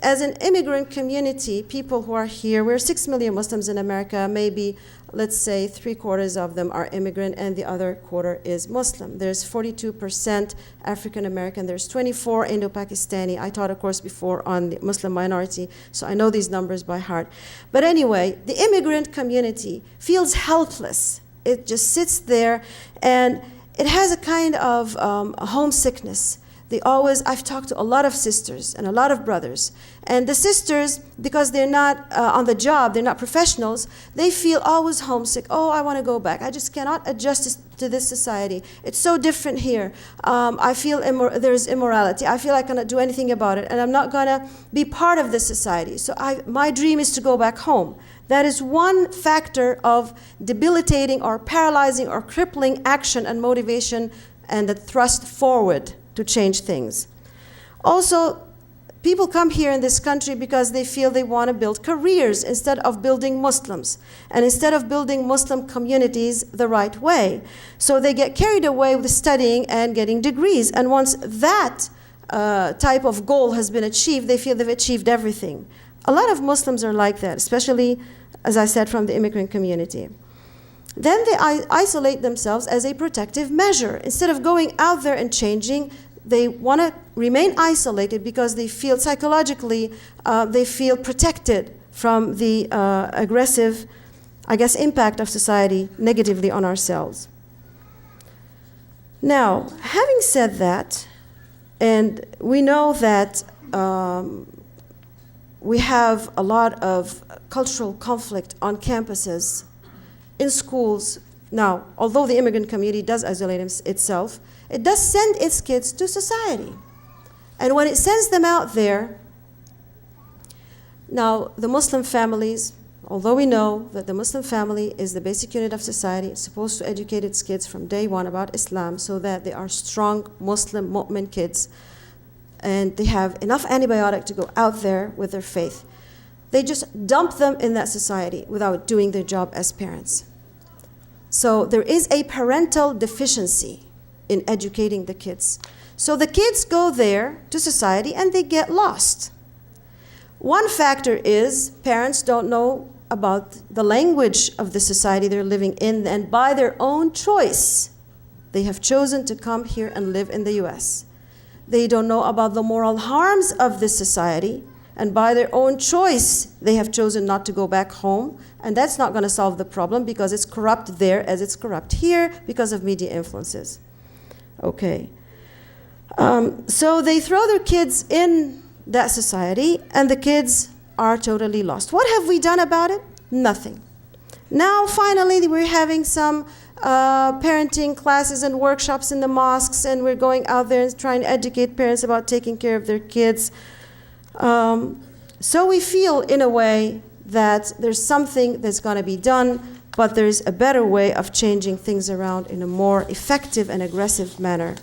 As an immigrant community, people who are here, we're 6 million Muslims in America, maybe, let's say, 3/4 of them are immigrant and the other quarter is Muslim. There's 42% African American, there's 24 Indo-Pakistani. I taught a course before on the Muslim minority, so I know these numbers by heart. But anyway, the immigrant community feels helpless. It just sits there and it has a kind of homesickness. I've talked to a lot of sisters and a lot of brothers. And the sisters, because they're not on the job, they're not professionals, they feel always homesick. Oh, I want to go back. I just cannot adjust to this society. It's so different here. I feel there's immorality. I feel I cannot do anything about it. And I'm not going to be part of this society. So my dream is to go back home. That is one factor of debilitating or paralyzing or crippling action and motivation and the thrust forward to change things. Also, people come here in this country because they feel they want to build careers instead of building Muslims, and instead of building Muslim communities the right way. So they get carried away with studying and getting degrees, and once that type of goal has been achieved, they feel they've achieved everything. A lot of Muslims are like that, especially, as I said, from the immigrant community. Then they isolate themselves as a protective measure. Instead of going out there and changing, they want to remain isolated because they feel psychologically, they feel protected from the aggressive, I guess, impact of society negatively on ourselves. Now, having said that, and we know that we have a lot of cultural conflict on campuses, in schools. Now, although the immigrant community does isolate itself, it does send its kids to society. And when it sends them out there, now the Muslim families, although we know that the Muslim family is the basic unit of society, it's supposed to educate its kids from day one about Islam so that they are strong Muslim mu'min kids and they have enough antibiotic to go out there with their faith. They just dump them in that society without doing their job as parents. So there is a parental deficiency in educating the kids. So the kids go there to society and they get lost. One factor is parents don't know about the language of the society they're living in, and by their own choice, they have chosen to come here and live in the US. They don't know about the moral harms of this society, and by their own choice, they have chosen not to go back home. And that's not going to solve the problem because it's corrupt there as it's corrupt here because of media influences. Okay. So they throw their kids in that society, and the kids are totally lost. What have we done about it? Nothing. Now, finally, we're having some parenting classes and workshops in the mosques, and we're going out there and trying to educate parents about taking care of their kids. So we feel, in a way, that there's something that's going to be done, but there's a better way of changing things around in a more effective and aggressive manner.